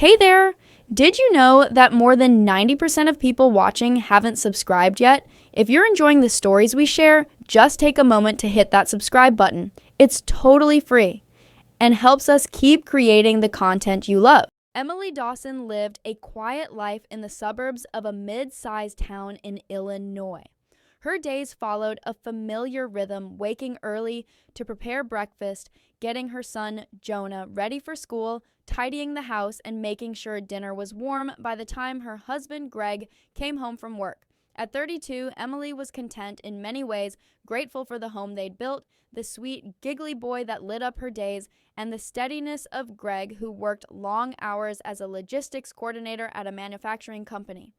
Hey there! Did you know that more than 90% of people watching haven't subscribed yet? If you're enjoying the stories we share, just take a moment to hit that subscribe button. It's totally free and helps us keep creating the content you love. Emily Dawson lived a quiet life in the suburbs of a mid-sized town in Illinois. Her days followed a familiar rhythm, waking early to prepare breakfast, getting her son, Jonah, ready for school, tidying the house, and making sure dinner was warm by the time her husband, Greg, came home from work. At 32, Emily was content in many ways, grateful for the home they'd built, the sweet, giggly boy that lit up her days, and the steadiness of Greg, who worked long hours as a logistics coordinator at a manufacturing company.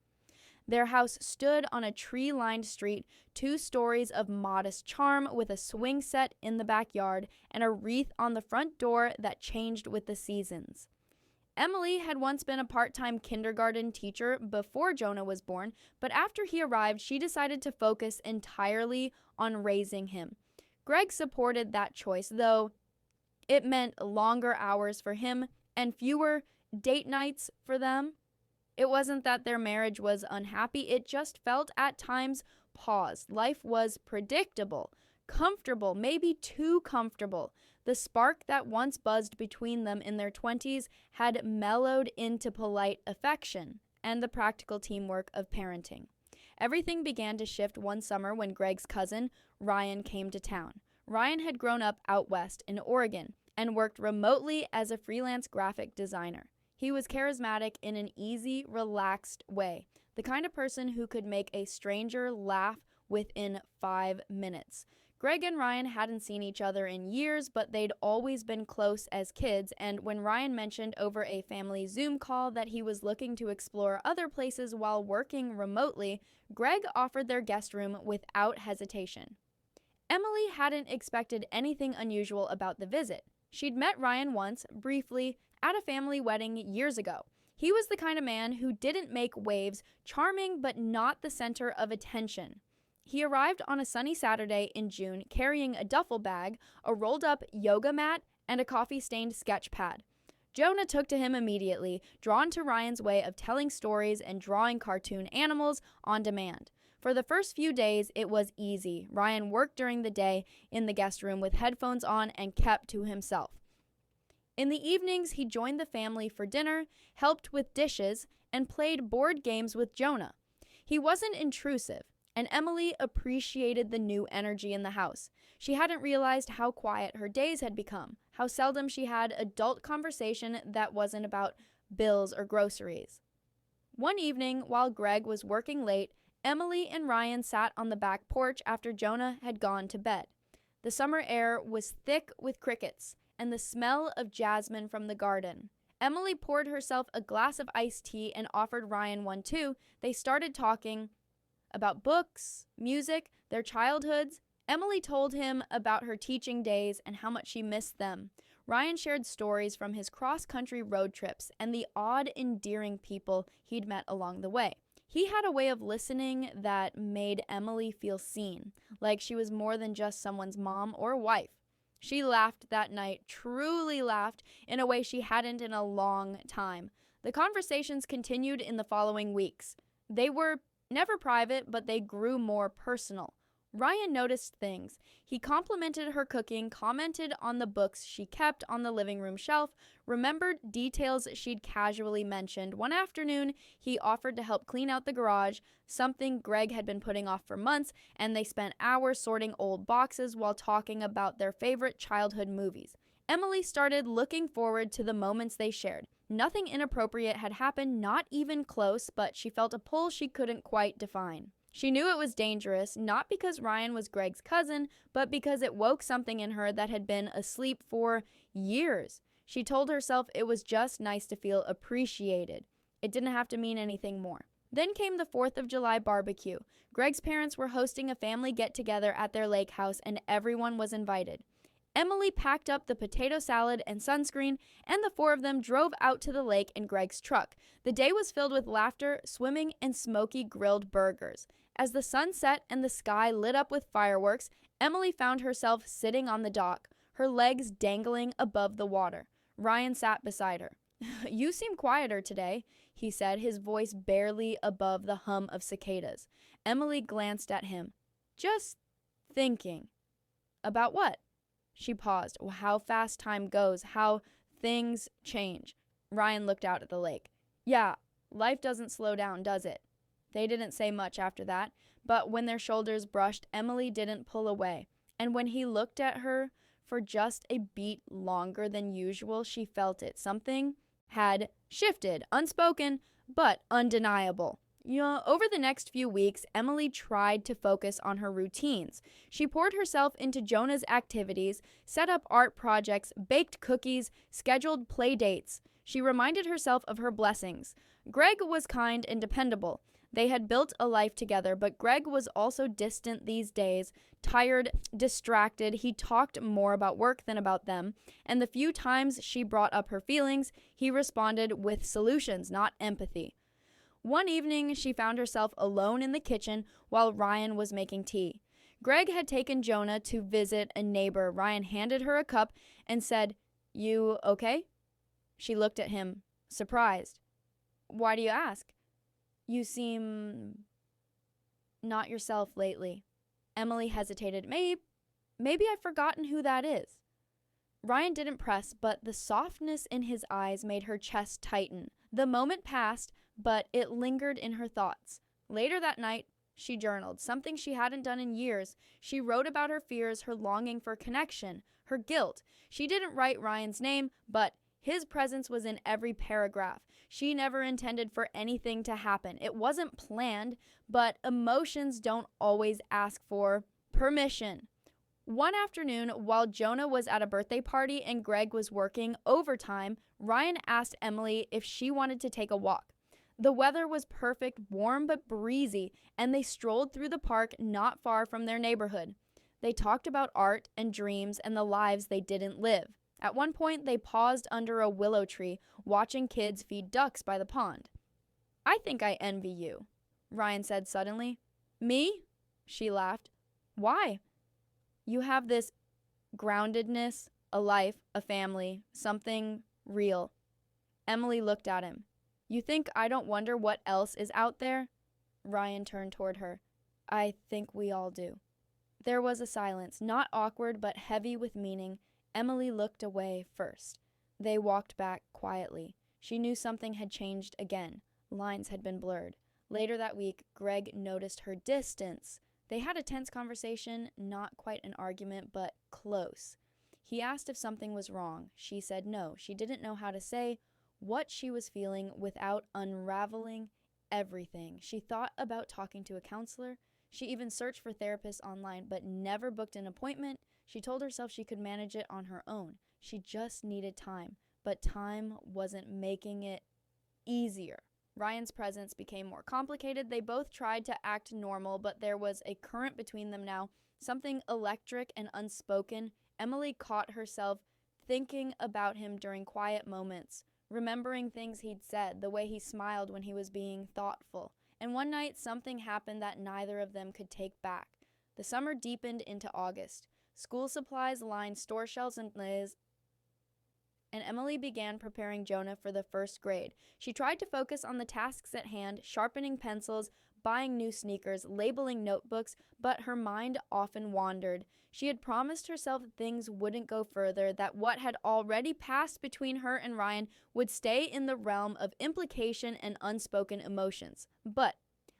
Their house stood on a tree-lined street, 2 stories of modest charm with a swing set in the backyard and a wreath on the front door that changed with the seasons. Emily had once been a part-time kindergarten teacher before Jonah was born, but after he arrived, she decided to focus entirely on raising him. Greg supported that choice, though it meant longer hours for him and fewer date nights for them. It wasn't that their marriage was unhappy, it just felt at times paused. Life was predictable, comfortable, maybe too comfortable. The spark that once buzzed between them in their 20s had mellowed into polite affection and the practical teamwork of parenting. Everything began to shift one summer when Greg's cousin, Ryan, came to town. Ryan had grown up out west in Oregon and worked remotely as a freelance graphic designer. He was charismatic in an easy, relaxed way, the kind of person who could make a stranger laugh within 5 minutes. Greg and Ryan hadn't seen each other in years, but they'd always been close as kids, and when Ryan mentioned over a family Zoom call that he was looking to explore other places while working remotely, Greg offered their guest room without hesitation. Emily hadn't expected anything unusual about the visit. She'd met Ryan once, briefly, at a family wedding years ago. He was the kind of man who didn't make waves, charming but not the center of attention. He arrived on a sunny Saturday in June carrying a duffel bag, a rolled-up yoga mat, and a coffee-stained sketch pad. Jonah took to him immediately, drawn to Ryan's way of telling stories and drawing cartoon animals on demand. For the first few days, it was easy. Ryan worked during the day in the guest room with headphones on and kept to himself. In the evenings, he joined the family for dinner, helped with dishes, and played board games with Jonah. He wasn't intrusive, and Emily appreciated the new energy in the house. She hadn't realized how quiet her days had become, how seldom she had adult conversation that wasn't about bills or groceries. One evening, while Greg was working late, Emily and Ryan sat on the back porch after Jonah had gone to bed. The summer air was thick with crickets and the smell of jasmine from the garden. Emily poured herself a glass of iced tea and offered Ryan one too. They started talking about books, music, their childhoods. Emily told him about her teaching days and how much she missed them. Ryan shared stories from his cross-country road trips and the odd, endearing people he'd met along the way. He had a way of listening that made Emily feel seen, like she was more than just someone's mom or wife. She laughed that night, truly laughed, in a way she hadn't in a long time. The conversations continued in the following weeks. They were never private, but they grew more personal. Ryan noticed things. He complimented her cooking, commented on the books she kept on the living room shelf, remembered details she'd casually mentioned. One afternoon, he offered to help clean out the garage, something Greg had been putting off for months, and they spent hours sorting old boxes while talking about their favorite childhood movies. Emily started looking forward to the moments they shared. Nothing inappropriate had happened, not even close, but she felt a pull she couldn't quite define. She knew it was dangerous, not because Ryan was Greg's cousin, but because it woke something in her that had been asleep for years. She told herself it was just nice to feel appreciated. It didn't have to mean anything more. Then came the 4th of July barbecue. Greg's parents were hosting a family get-together at their lake house, and everyone was invited. Emily packed up the potato salad and sunscreen, and the 4 of them drove out to the lake in Greg's truck. The day was filled with laughter, swimming, and smoky grilled burgers. As the sun set and the sky lit up with fireworks, Emily found herself sitting on the dock, her legs dangling above the water. Ryan sat beside her. You seem quieter today, he said, his voice barely above the hum of cicadas. Emily glanced at him. Just thinking. About what? She paused. How fast time goes, how things change. Ryan looked out at the lake. Yeah, life doesn't slow down, does it? They didn't say much after that, but when their shoulders brushed, Emily didn't pull away. And when he looked at her for just a beat longer than usual, she felt it. Something had shifted, unspoken, but undeniable. Over the next few weeks, Emily tried to focus on her routines. She poured herself into Jonah's activities, set up art projects, baked cookies, scheduled play dates. She reminded herself of her blessings. Greg was kind and dependable. They had built a life together, but Greg was also distant these days, tired, distracted. He talked more about work than about them, and the few times she brought up her feelings, he responded with solutions, not empathy. One evening, she found herself alone in the kitchen while Ryan was making tea. Greg had taken Jonah to visit a neighbor. Ryan handed her a cup and said, "You okay?" She looked at him, surprised. "Why do you ask? You seem not yourself lately." Emily hesitated. Maybe I've forgotten who that is." Ryan didn't press, but the softness in his eyes made her chest tighten. The moment passed, but it lingered in her thoughts. Later that night, she journaled, something she hadn't done in years. She wrote about her fears, her longing for connection, her guilt. She didn't write Ryan's name, but his presence was in every paragraph. She never intended for anything to happen. It wasn't planned, but emotions don't always ask for permission. One afternoon, while Jonah was at a birthday party and Greg was working overtime, Ryan asked Emily if she wanted to take a walk. The weather was perfect, warm but breezy, and they strolled through the park not far from their neighborhood. They talked about art and dreams and the lives they didn't live. At one point, they paused under a willow tree, watching kids feed ducks by the pond. "I think I envy you," Ryan said suddenly. "Me?" She laughed. "Why?" "You have this groundedness, a life, a family, something real." Emily looked at him. "You think I don't wonder what else is out there?" Ryan turned toward her. "I think we all do." There was a silence, not awkward but heavy with meaning. Emily looked away first. They walked back quietly. She knew something had changed again. Lines had been blurred. Later that week, Greg noticed her distance. They had a tense conversation, not quite an argument, but close. He asked if something was wrong. She said no. She didn't know how to say what she was feeling without unraveling everything. She thought about talking to a counselor. She even searched for therapists online, but never booked an appointment. She told herself she could manage it on her own. She just needed time, but time wasn't making it easier. Ryan's presence became more complicated. They both tried to act normal, but there was a current between them now, something electric and unspoken. Emily caught herself thinking about him during quiet moments, remembering things he'd said, the way he smiled when he was being thoughtful. And one night, something happened that neither of them could take back. The summer deepened into August. School supplies lined store shelves and Emily began preparing Jonah for the first grade. She tried to focus on the tasks at hand, sharpening pencils, buying new sneakers, labeling notebooks, but her mind often wandered. She had promised herself things wouldn't go further, that what had already passed between her and Ryan would stay in the realm of implication and unspoken emotions. But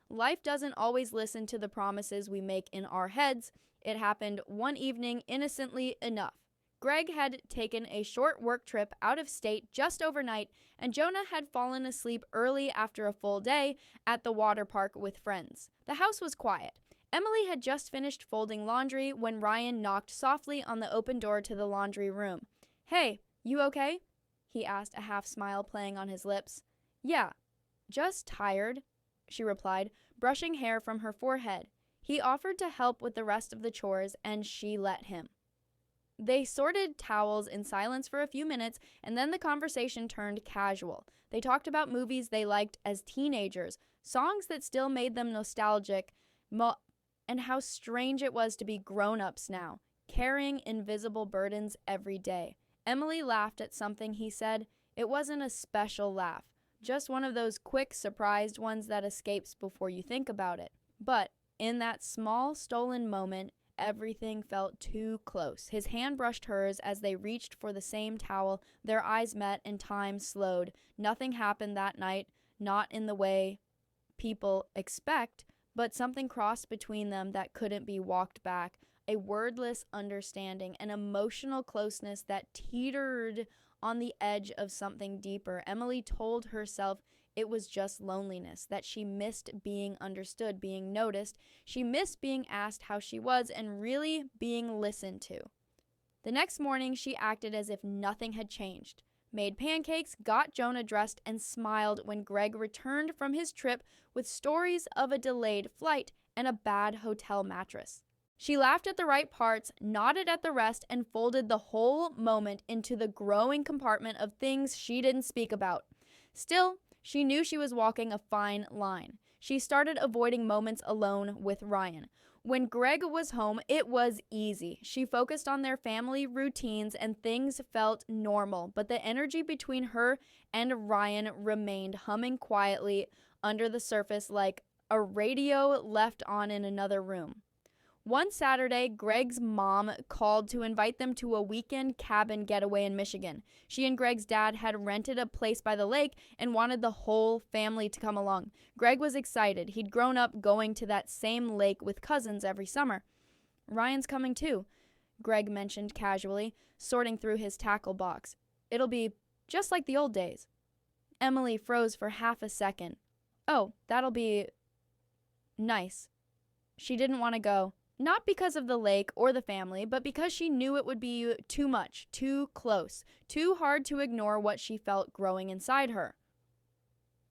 life doesn't always listen to the promises we make in our heads. It happened one evening, innocently enough. Greg had taken a short work trip out of state just overnight, and Jonah had fallen asleep early after a full day at the water park with friends. The house was quiet. Emily had just finished folding laundry when Ryan knocked softly on the open door to the laundry room. "Hey, you okay?" he asked, a half smile playing on his lips. "Yeah, just tired," she replied, brushing hair from her forehead. He offered to help with the rest of the chores, and she let him. They sorted towels in silence for a few minutes, and then the conversation turned casual. They talked about movies they liked as teenagers, songs that still made them nostalgic, and how strange it was to be grown-ups now, carrying invisible burdens every day. Emily laughed at something he said. It wasn't a special laugh, just one of those quick, surprised ones that escapes before you think about it. But in that small, stolen moment, everything felt too close. His hand brushed hers as they reached for the same towel. Their eyes met and time slowed. Nothing happened that night, not in the way people expect, but something crossed between them that couldn't be walked back. A wordless understanding, an emotional closeness that teetered on the edge of something deeper. Emily told herself it was just loneliness, that she missed being understood, being noticed. She missed being asked how she was and really being listened to. The next morning, she acted as if nothing had changed. Made pancakes, got Jonah dressed, and smiled when Greg returned from his trip with stories of a delayed flight and a bad hotel mattress. She laughed at the right parts, nodded at the rest, and folded the whole moment into the growing compartment of things she didn't speak about. Still, she knew she was walking a fine line. She started avoiding moments alone with Ryan. When Greg was home, it was easy. She focused on their family routines and things felt normal, but the energy between her and Ryan remained humming quietly under the surface like a radio left on in another room. One Saturday, Greg's mom called to invite them to a weekend cabin getaway in Michigan. She and Greg's dad had rented a place by the lake and wanted the whole family to come along. Greg was excited. He'd grown up going to that same lake with cousins every summer. "Ryan's coming too," Greg mentioned casually, sorting through his tackle box. "It'll be just like the old days." Emily froze for half a second. "Oh, that'll be nice." She didn't want to go. Not because of the lake or the family, but because she knew it would be too much, too close, too hard to ignore what she felt growing inside her.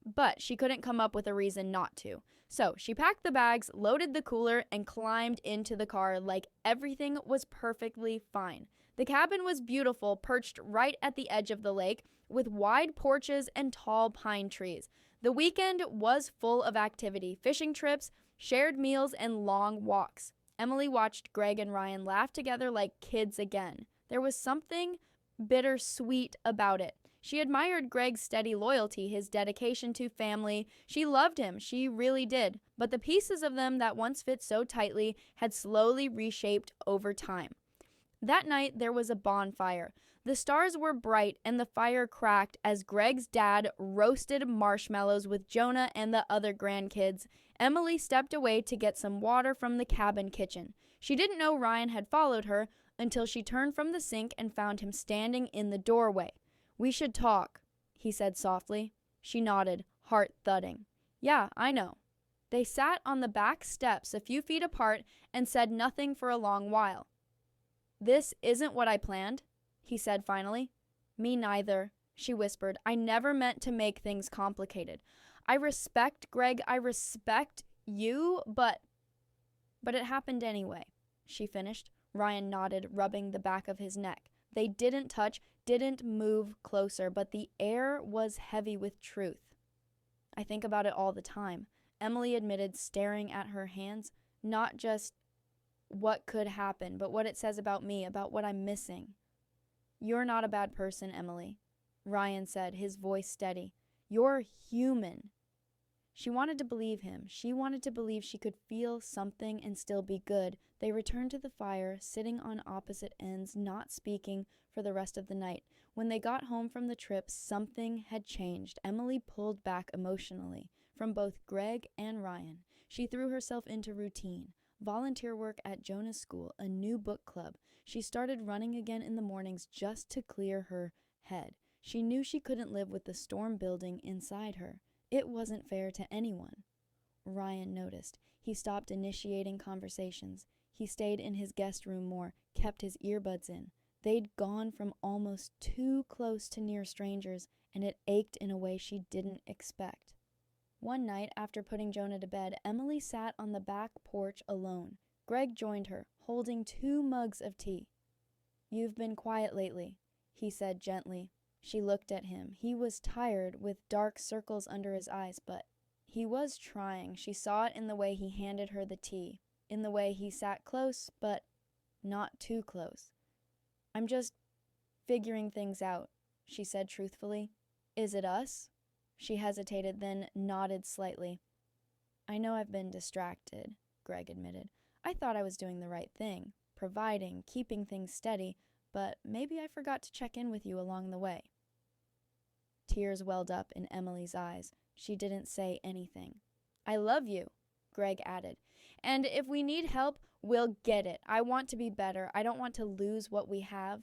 But she couldn't come up with a reason not to. So she packed the bags, loaded the cooler, and climbed into the car like everything was perfectly fine. The cabin was beautiful, perched right at the edge of the lake, with wide porches and tall pine trees. The weekend was full of activity, fishing trips, shared meals, and long walks. Emily watched Greg and Ryan laugh together like kids again. There was something bittersweet about it. She admired Greg's steady loyalty, his dedication to family. She loved him, she really did. But the pieces of them that once fit so tightly had slowly reshaped over time. That night, there was a bonfire. The stars were bright and the fire cracked as Greg's dad roasted marshmallows with Jonah and the other grandkids. Emily stepped away to get some water from the cabin kitchen. She didn't know Ryan had followed her until she turned from the sink and found him standing in the doorway. "We should talk," he said softly. She nodded, heart thudding. "Yeah, I know." They sat on the back steps a few feet apart and said nothing for a long while. "This isn't what I planned," he said finally. "Me neither," she whispered. "I never meant to make things complicated. I respect Greg, I respect you, but it happened anyway," she finished. Ryan nodded, rubbing the back of his neck. They didn't touch, didn't move closer, but the air was heavy with truth. "I think about it all the time," Emily admitted, staring at her hands. "Not just what could happen, but what it says about me, about what I'm missing." "You're not a bad person, Emily," Ryan said, his voice steady. "You're human." She wanted to believe him. She wanted to believe she could feel something and still be good. They returned to the fire, sitting on opposite ends, not speaking for the rest of the night. When they got home from the trip, something had changed. Emily pulled back emotionally from both Greg and Ryan. She threw herself into routine. Volunteer work at Jonah's school, a new book club. She started running again in the mornings just to clear her head. She knew she couldn't live with the storm building inside her. It wasn't fair to anyone. Ryan noticed. He stopped initiating conversations. He stayed in his guest room more, kept his earbuds in. They'd gone from almost too close to near strangers, and it ached in a way she didn't expect. One night, after putting Jonah to bed, Emily sat on the back porch alone. Greg joined her, holding 2 mugs of tea. "You've been quiet lately," he said gently. She looked at him. He was tired, with dark circles under his eyes, but he was trying. She saw it in the way he handed her the tea, in the way he sat close, but not too close. "I'm just figuring things out," she said truthfully. Is it us? She hesitated, then nodded slightly. I know I've been distracted, Greg admitted. I thought I was doing the right thing, providing, keeping things steady, but maybe I forgot to check in with you along the way. Tears welled up in Emily's eyes. She didn't say anything. I love you, Greg added. And if we need help, we'll get it. I want to be better. I don't want to lose what we have.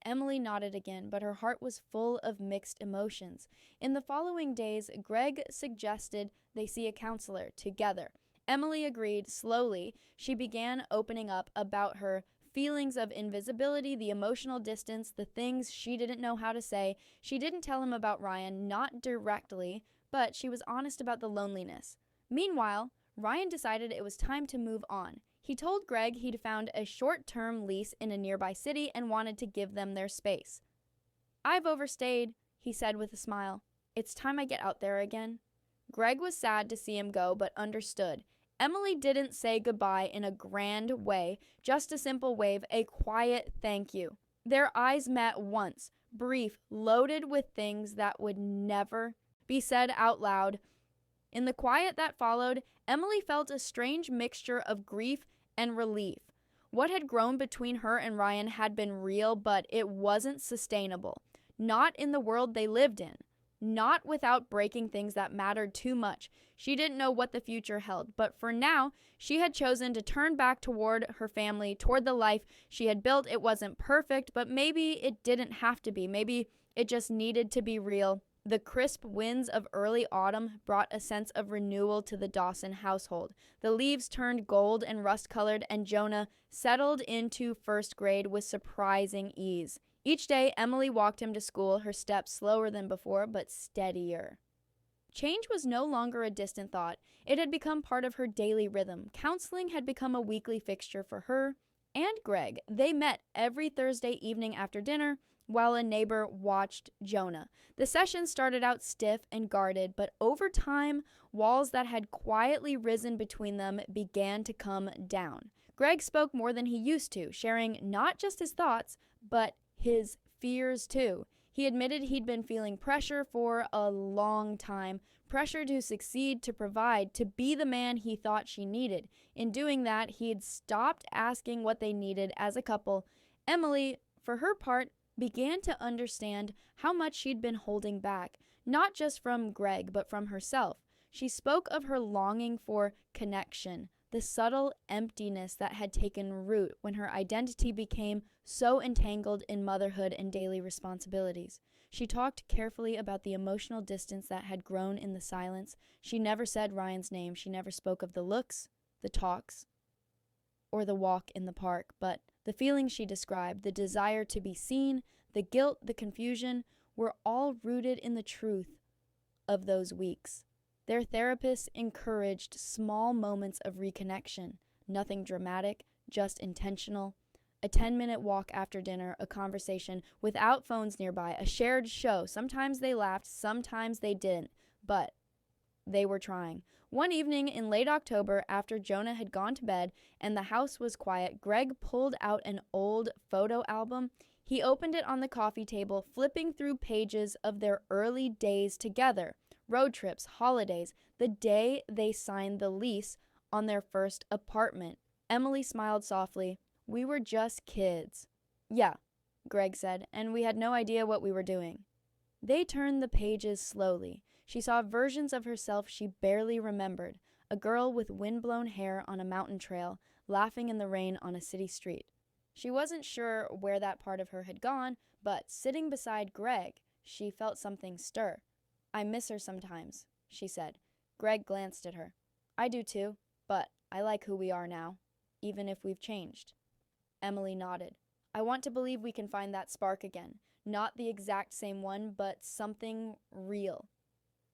Emily nodded again, but her heart was full of mixed emotions. In the following days, Greg suggested they see a counselor together. Emily agreed slowly. She began opening up about her feelings of invisibility, the emotional distance, the things she didn't know how to say. She didn't tell him about Ryan, not directly, but she was honest about the loneliness. Meanwhile, Ryan decided it was time to move on. He told Greg he'd found a short-term lease in a nearby city and wanted to give them their space. I've overstayed, he said with a smile. It's time I get out there again. Greg was sad to see him go, but understood. Emily didn't say goodbye in a grand way, just a simple wave, a quiet thank you. Their eyes met once, brief, loaded with things that would never be said out loud. In the quiet that followed, Emily felt a strange mixture of grief and relief. What had grown between her and Ryan had been real, but it wasn't sustainable. Not in the world they lived in. Not without breaking things that mattered too much. She didn't know what the future held, but for now, she had chosen to turn back toward her family, toward the life she had built. It wasn't perfect, but maybe it didn't have to be. Maybe it just needed to be real. The crisp winds of early autumn brought a sense of renewal to the Dawson household. The leaves turned gold and rust-colored, and Jonah settled into first grade with surprising ease. Each day, Emily walked him to school, her steps slower than before, but steadier. Change was no longer a distant thought. It had become part of her daily rhythm. Counseling had become a weekly fixture for her and Greg. They met every Thursday evening after dinner, while a neighbor watched Jonah. The session started out stiff and guarded, but over time, walls that had quietly risen between them began to come down. Greg spoke more than he used to, sharing not just his thoughts, but his fears too. He admitted he'd been feeling pressure for a long time, pressure to succeed, to provide, to be the man he thought she needed. In doing that, he'd stopped asking what they needed as a couple. Emily, for her part, began to understand how much she'd been holding back, not just from Greg, but from herself. She spoke of her longing for connection, the subtle emptiness that had taken root when her identity became so entangled in motherhood and daily responsibilities. She talked carefully about the emotional distance that had grown in the silence. She never said Ryan's name. She never spoke of the looks, the talks, or the walk in the park, but the feelings she described, the desire to be seen, the guilt, the confusion, were all rooted in the truth of those weeks. Their therapist encouraged small moments of reconnection, nothing dramatic, just intentional. A 10-minute walk after dinner, a conversation without phones nearby, a shared show. Sometimes they laughed, sometimes they didn't, but they were trying. One evening in late October, after Jonah had gone to bed and the house was quiet, Greg pulled out an old photo album. He opened it on the coffee table, flipping through pages of their early days together. Road trips, holidays, the day they signed the lease on their first apartment. Emily smiled softly. We were just kids. Yeah, Greg said, and we had no idea what we were doing. They turned the pages slowly. She saw versions of herself she barely remembered, a girl with windblown hair on a mountain trail, laughing in the rain on a city street. She wasn't sure where that part of her had gone, but sitting beside Greg, she felt something stir. I miss her sometimes, she said. Greg glanced at her. I do too, but I like who we are now, even if we've changed. Emily nodded. I want to believe we can find that spark again. Not the exact same one, but something real.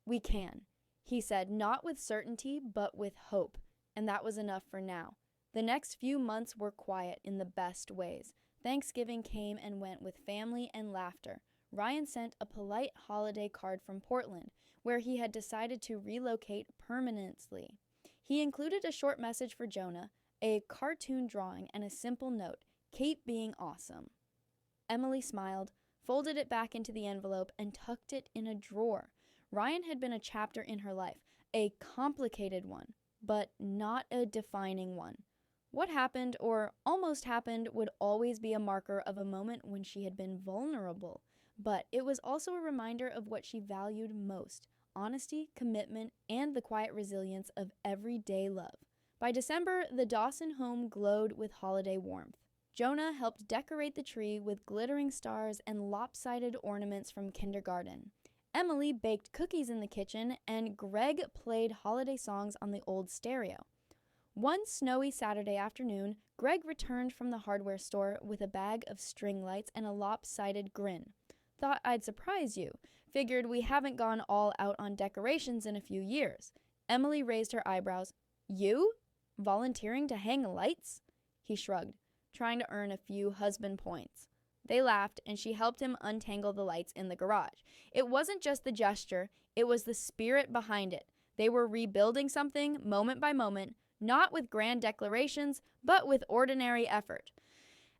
We can, he said, not with certainty, but with hope, and that was enough for now. The next few months were quiet in the best ways. Thanksgiving came and went with family and laughter. Ryan sent a polite holiday card from Portland, where he had decided to relocate permanently. He included a short message for Jonah, a cartoon drawing, and a simple note, Keep being awesome. Emily smiled. folded it back into the envelope, and tucked it in a drawer. Ryan had been a chapter in her life, a complicated one, but not a defining one. What happened, or almost happened, would always be a marker of a moment when she had been vulnerable, but it was also a reminder of what she valued most: honesty, commitment, and the quiet resilience of everyday love. By December, the Dawson home glowed with holiday warmth. Jonah helped decorate the tree with glittering stars and lopsided ornaments from kindergarten. Emily baked cookies in the kitchen, and Greg played holiday songs on the old stereo. One snowy Saturday afternoon, Greg returned from the hardware store with a bag of string lights and a lopsided grin. Thought I'd surprise you. Figured we haven't gone all out on decorations in a few years. Emily raised her eyebrows. You? Volunteering to hang lights? He shrugged, trying to earn a few husband points. They laughed, and she helped him untangle the lights in the garage. It wasn't just the gesture, it was the spirit behind it. They were rebuilding something, moment by moment, not with grand declarations, but with ordinary effort.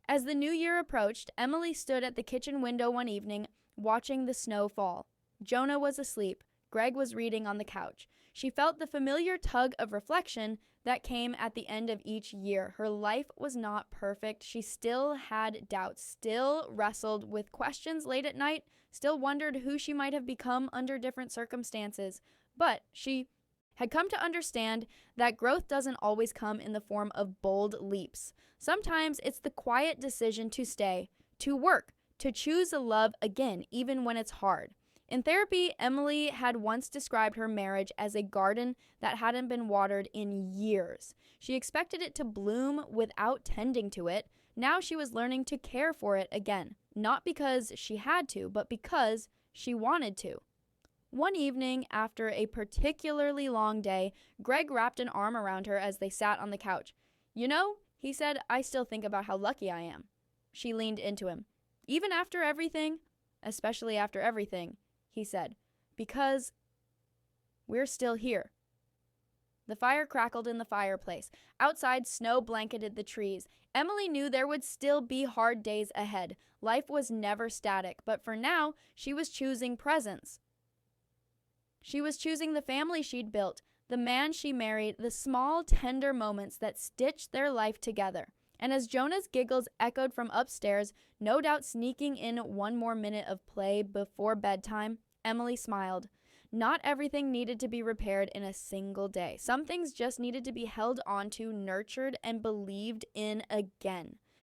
As the new year approached, Emily stood at the kitchen window one evening, watching the snow fall. Jonah was asleep. Greg was reading on the couch. She felt the familiar tug of reflection that came at the end of each year. Her life was not perfect. She still had doubts, still wrestled with questions late at night, still wondered who she might have become under different circumstances. But she had come to understand that growth doesn't always come in the form of bold leaps. Sometimes it's the quiet decision to stay, to work, to choose a love again, even when it's hard. In therapy, Emily had once described her marriage as a garden that hadn't been watered in years. She expected it to bloom without tending to it. Now she was learning to care for it again, not because she had to, but because she wanted to. One evening, after a particularly long day, Greg wrapped an arm around her as they sat on the couch. "You know," he said, "I still think about how lucky I am." She leaned into him. "Even after everything?" "Especially after everything," he said, "because we're still here." The fire crackled in the fireplace. Outside, snow blanketed the trees. Emily knew there would still be hard days ahead. Life was never static, but for now, she was choosing presence. She was choosing the family she'd built, the man she married, the small, tender moments that stitched their life together. And as Jonah's giggles echoed from upstairs, no doubt sneaking in one more minute of play before bedtime, Emily smiled. Not everything needed to be repaired in a single day. Some things just needed to be held onto, nurtured, and believed in again.